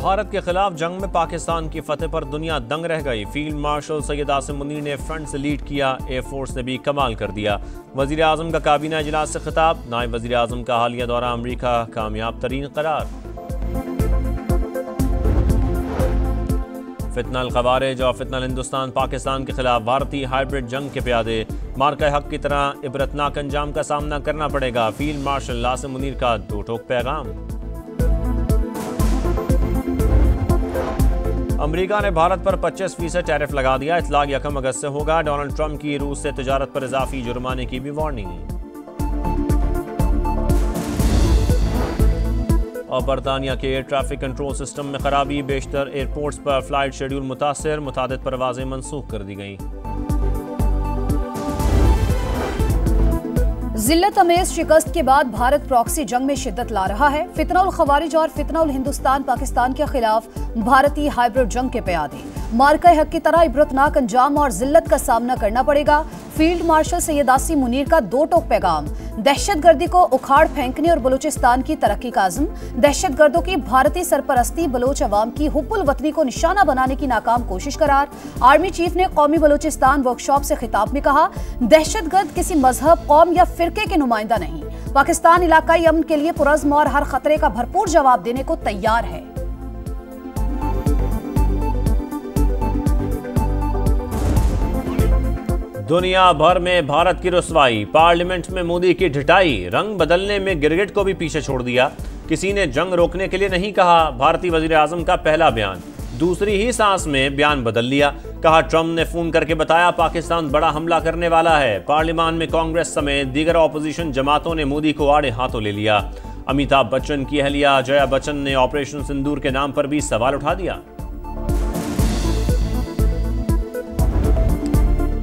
भारत के खिलाफ जंग में पाकिस्तान की फतेह पर दुनिया दंग रह गई। फील्ड मार्शल सैयद आसिम मुनीर ने फ्रंट से लीड किया। एयरफोर्स ने भी कमाल कर दिया। वजीर आजम का काबीना इजलास से खिताब। नायब वजीर आजम का हालिया दौरा अमरीका कामयाब तरीन करार। फितनल खवारिज और फितनल हिंदुस्तान पाकिस्तान के खिलाफ भारतीय हाइब्रिड जंग के प्यादे। मार्का हक की तरह इबरतनाक अंजाम का सामना करना पड़ेगा। फील्ड मार्शल आसिम मुनीर का दो टोक पैगाम। अमेरिका ने भारत पर 25% टैरिफ लगा दिया। इतलाक 1 अगस्त से होगा। डोनाल्ड ट्रंप की रूस से तिजारत पर इजाफी जुर्माने की भी वार्निंग। और बरतानिया के एयर ट्रैफिक कंट्रोल सिस्टम में खराबी। बेशतर एयरपोर्ट्स पर फ्लाइट शेड्यूल मुतासर। मुतादिद परवाजें मनसूख कर दी गईं। जिल्लत अमेज शिकस्त के बाद भारत प्रॉक्सी जंग में शिद्दत ला रहा है। फितनउल खवारिज और फितनउल हिंदुस्तान पाकिस्तान के खिलाफ भारतीय हाइब्रिड जंग के प्यादे। मार्का हक की तरह इबरतनाक अंजाम और जिल्लत का सामना करना पड़ेगा। फील्ड मार्शल सैयद आसिम मुनीर का दो टोक पैगाम। दहशतगर्दी को उखाड़ फेंकने और बलूचिस्तान की तरक्की का अज़्म। दहशतगर्दों की भारतीय सरपरस्ती बलोच अवाम की हुब्बुल वतनी को निशाना बनाने की नाकाम कोशिश करार। आर्मी चीफ ने कौमी बलूचिस्तान वर्कशॉप से खिताब में कहा, दहशतगर्द किसी मजहब, कौम या फिरके के नुमाइंदा नहीं। पाकिस्तान इलाकाई अमन के लिए पुरज़्म और हर खतरे का भरपूर जवाब देने को तैयार है। दुनिया भर में भारत की रुसवाई। पार्लियामेंट में मोदी की ढिठाई। रंग बदलने में गिरगिट को भी पीछे छोड़ दिया। किसी ने जंग रोकने के लिए नहीं कहा। भारतीय वजीर आजम का पहला बयान। दूसरी ही सांस में बयान बदल लिया। कहा, ट्रंप ने फोन करके बताया पाकिस्तान बड़ा हमला करने वाला है। पार्लियामान में कांग्रेस समेत दीगर ऑपोजिशन जमातों ने मोदी को आड़े हाथों ले लिया। अमिताभ बच्चन की अहलिया जया बच्चन ने ऑपरेशन सिंदूर के नाम पर भी सवाल उठा दिया।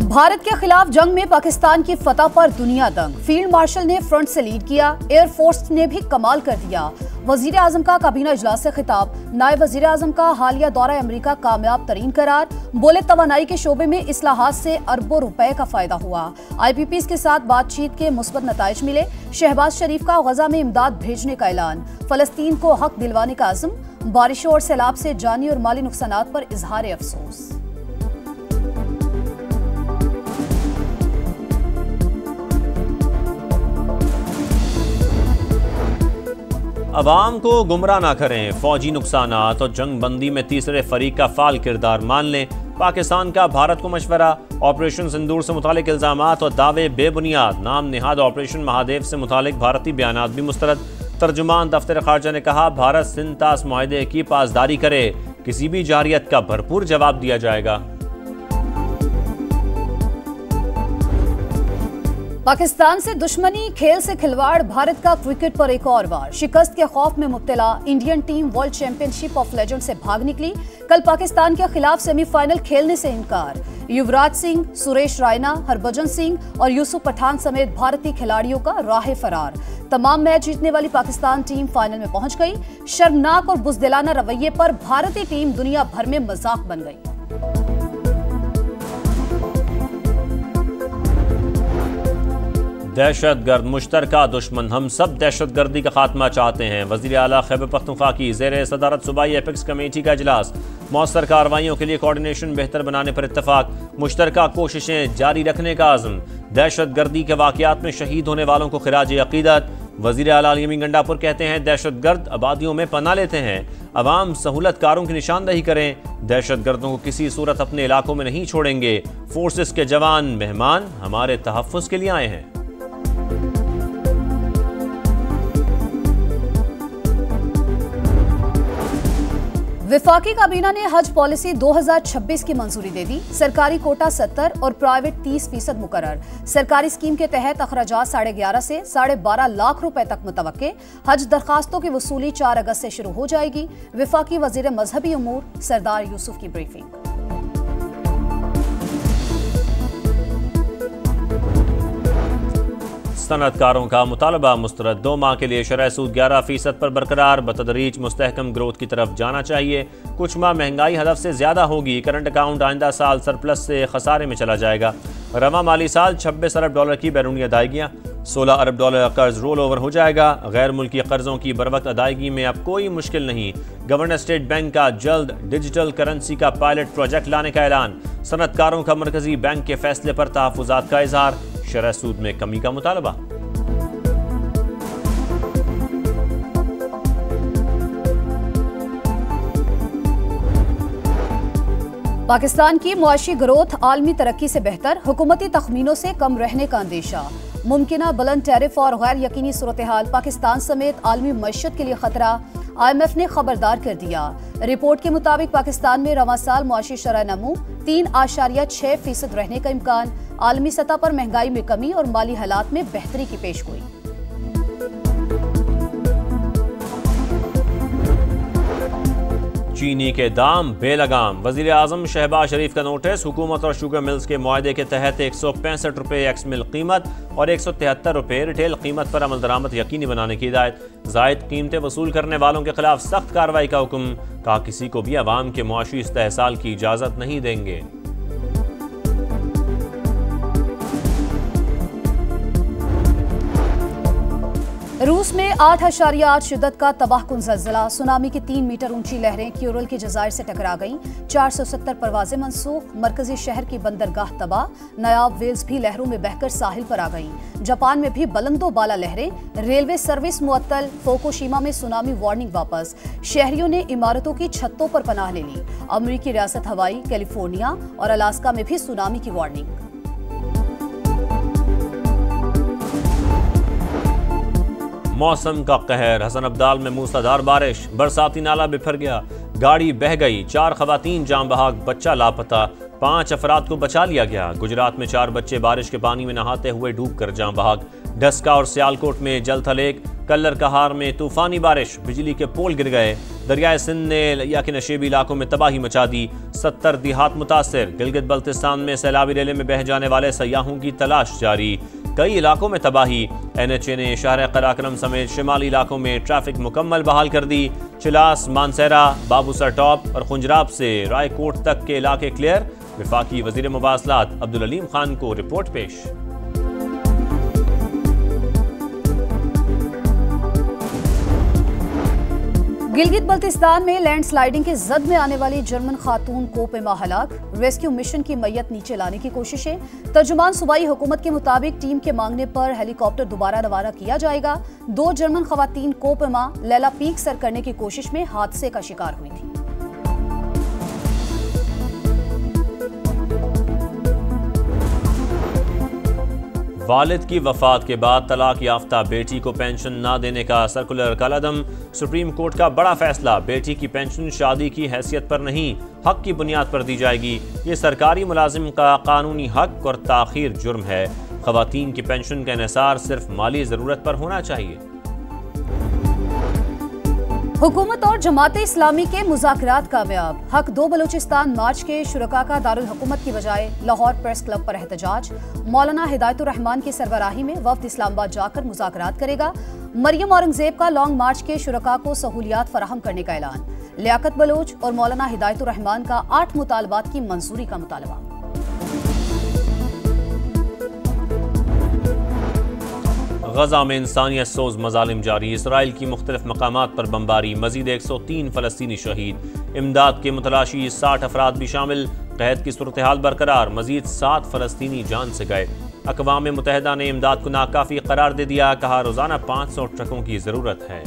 भारत के खिलाफ जंग में पाकिस्तान की फतह पर दुनिया दंग। फील्ड मार्शल ने फ्रंट से लीड किया। एयरफोर्स ने भी कमाल कर दिया। वजीर आजम का काबीना इजलास से खिताब। नायब वजीर आजम का हालिया दौरा अमेरिका कामयाब तरीन करार। बोले, तवानाई के शोबे में इस्लाहात से अरबों रुपए का फायदा हुआ। IPPs के साथ बातचीत के मुस्बत नताइज मिले। शहबाज शरीफ का गजा में इमदाद भेजने का ऐलान। फलस्तीन को हक दिलवाने का अज़्म। बारिशों और सैलाब से जानी और माली नुकसानात पर इजहार अफसोस। अवाम को गुमराह ना करें। फौजी नुकसानात और जंग बंदी में तीसरे फरीक का फाल किरदार मान लें। पाकिस्तान का भारत को मशवरा। ऑपरेशन सिंदूर से मुतालिक इल्जामात और दावे बेबुनियाद। नाम निहाद ऑपरेशन महादेव से मुतालिक भारतीय बयानात भी मुस्तरद। तर्जुमान दफ्तर खारजा ने कहा, भारत सिंध तास मुआहदे की पासदारी करे। किसी भी जारियत का भरपूर जवाब दिया जाएगा। पाकिस्तान से दुश्मनी, खेल से खिलवाड़। भारत का क्रिकेट पर एक और वार। शिकस्त के खौफ में मुब्तला Indian team world championship of legend से भाग निकली। कल पाकिस्तान के खिलाफ सेमीफाइनल खेलने से इनकार। युवराज सिंह, सुरेश रायना, हरभजन सिंह और यूसुफ पठान समेत भारतीय खिलाड़ियों का राह फरार। तमाम मैच जीतने वाली पाकिस्तान टीम फाइनल में पहुंच गई। शर्मनाक और बुज़दिलाना रवैये पर भारतीय टीम दुनिया भर में मजाक बन गई। दहशतगर्द मुश्तरका दुश्मन। हम सब दहशतगर्दी का खात्मा चाहते हैं। वज़ीर आला खैबर पख्तूनख्वा की ज़ेर सदारत सूबाई एपेक्स कमेटी का इजलास। मौसर कार्रवाइयों के लिए कोऑर्डिनेशन बेहतर बनाने पर इत्तफाक। मुश्तरका कोशिशें जारी रखने का आज़म। दहशतगर्दी के वाक़यात में शहीद होने वालों को खिराज अक़ीदत। वज़ीर आला अली गंडापुर कहते हैं, दहशतगर्द आबादियों में पनाह लेते हैं। अवाम सहूलतकारों की निशानदही करें। दहशतगर्दों को किसी सूरत अपने इलाकों में नहीं छोड़ेंगे। फोर्सेस के जवान मेहमान हमारे तहफ़्फ़ुज़ के लिए आए हैं। विफाकी काबीना ने हज पॉलिसी 2026 की मंजूरी दे दी। सरकारी कोटा 70 और प्राइवेट 30% मुकर्रर। सरकारी स्कीम के तहत अखराजात 11.5 से 12.5 लाख रुपए तक मुतवक्के। हज दरखास्तों की वसूली 4 अगस्त से शुरू हो जाएगी। विफाकी वजीर मजहबी अमूर सरदार यूसुफ की ब्रीफिंग। सनअतकारों का मुतालबा मुस्तरद। 2 माह के लिए शरह सूद 11% पर बरकरार। बतदरीज मुस्तहकम ग्रोथ की तरफ जाना चाहिए। कुछ माह महंगाई हदफ से ज़्यादा होगी। करंट अकाउंट आइंदा साल सरप्लस से खसारे में चला जाएगा। रवा माली साल $26 अरब की बैरूनी अदायगियाँ। 16 अरब डॉलर का कर्ज रोल ओवर हो जाएगा। गैर मुल्की कर्जों की बरवक्त अदायगी में अब कोई मुश्किल नहीं। गवर्नर स्टेट बैंक का जल्द डिजिटल करेंसी का पायलट प्रोजेक्ट लाने का ऐलान। सनतकारों का मरकजी बैंक के फैसले पर तहफुजात का इजहार। शरह सूद में कमी का मुतालबा। पाकिस्तान की मुआशी ग्रोथ आलमी तरक्की से बेहतर, हुकूमती तखमीनों से कम रहने का अंदेशा। मुमकिना बुलंद टैरिफ और गैर यकीनी सूरत हाल पाकिस्तान समेत आलमी मईशत के लिए खतरा। IMF ने खबरदार कर दिया। रिपोर्ट के मुताबिक पाकिस्तान में रवां साल मुआशी शरह नमू 3.6% रहने का इम्कान। आलमी सतह पर महंगाई में कमी और माली हालात में बेहतरी की पेशगोई। चीनी के दाम बेलगाम। वजीर आजम शहबाज शरीफ का नोटिस। हुकूमत और शुगर मिल्स के मुआहदे के तहत 165 रुपये एक्स मिल कीमत और 173 रुपये रिटेल कीमत पर अमल दरामद यकीनी बनाने की हिदायत। जायद कीमतें वसूल करने वालों के खिलाफ सख्त कार्रवाई का हुक्म। कहा किसी को भी अवाम के मुआशी इस्तेहसाल की इजाजत नहीं देंगे। रूस में 8.8 शिद्दत का तबाहकुन ज़लज़ला। सुनामी की 3 मीटर ऊंची लहरें क्यूरल के जज़ायर से टकरा गईं। 470 परवाजें मनसूख। मरकजी शहर की बंदरगाह तबाह। नायाब वेल्स भी लहरों में बहकर साहिल पर आ गईं। जापान में भी बुलंदो बाला लहरें। रेलवे सर्विस मुअत्तल। फुकुशिमा में सुनामी वार्निंग वापस। शहरियों ने इमारतों की छतों पर पनाह ले ली। अमरीकी रियासत हवाई, कैलिफोर्निया और अलास्का में भी सुनामी की वार्निंग। मौसम का कहर। हसन अब्दाल में मूसलाधार बारिश। बरसाती नाला बिफर गया। गाड़ी बह गई। 4 खवातीन जाम बहाक, बच्चा लापता। 5 अफराद को बचा लिया गया। गुजरात में 4 बच्चे बारिश के पानी में नहाते हुए डूबकर जाम बहाक। डस्का और सियालकोट में जल थलेक। कल्लर कहार में तूफानी बारिश। बिजली के पोल गिर गए। दरियाए सिंध ने या के नशेबी इलाकों में तबाही मचा दी। 70 देहात मुतासर। गिलगित बल्तिस्तान में सैलाबी रेले में बह जाने वाले सयाहों की तलाश जारी। कई इलाकों में तबाही। NHA ने शहर कराक्रम समेत शिमाली इलाकों में ट्रैफिक मुकम्मल बहाल कर दी। चिलास, मानसेरा, बाबूसर टॉप और खुंजराब से रायकोट तक के इलाके क्लियर। वफाकी वजीर मुवासलात अब्दुल अलीम खान को रिपोर्ट पेश। गिलगित बल्तिस्तान में लैंडस्लाइडिंग के जद में आने वाली जर्मन खातून कोपेमा हलाक। रेस्क्यू मिशन की मैयत नीचे लाने की कोशिशें। तर्जुमान सूबाई हुकूमत के मुताबिक टीम के मांगने पर हेलीकॉप्टर दोबारा रवाना किया जाएगा। 2 जर्मन खवातीन कोपेमा लैला पीक सर करने की कोशिश में हादसे का शिकार हुई थी। वालिद की वफात के बाद तलाक याफ्ता बेटी को पेंशन न देने का सर्कुलर कलअदम। सुप्रीम कोर्ट का बड़ा फैसला। बेटी की पेंशन शादी की हैसियत पर नहीं, हक की बुनियाद पर दी जाएगी। ये सरकारी मुलाजिम का कानूनी हक और ताखीर जुर्म है। खवातीन की पेंशन का इन्हिसार सिर्फ माली जरूरत पर होना चाहिए। हुकूमत और जमात इस्लामी के मुज़ाकरात कामयाब। हक 2 बलूचिस्तान मार्च के शुरका का दारुल हुकूमत की बजाय लाहौर प्रेस क्लब पर एहतजाज। मौलाना हिदायतुर रहमान की सरबराही में वफ्द इस्लामाबाद जाकर मुज़ाकरात करेगा। मरियम औरंगजेब का लॉन्ग मार्च के शुरका को सहूलियात फराहम करने का ऐलान। लियाकत बलोच और मौलाना हिदायतुर रहमान का 8 मुतालबात की मंजूरी का मुतालबा। गजा में इंसानियत सोज मजालिम जारी। इसराइल की मुख्तलिफ मकामात पर बमबारी। मजीद 103 फलस्तीनी शहीद। इमदाद के मुतलाशी 60 अफराद भी शामिल। कैद की सूरत हाल बरकरार। मजीद 7 फलस्तीनी जान से गए। अक़वाम मुत्तहिदा ने इमदाद को नाकाफी करार दे दिया। कहा रोजाना 500 ट्रकों की जरूरत है।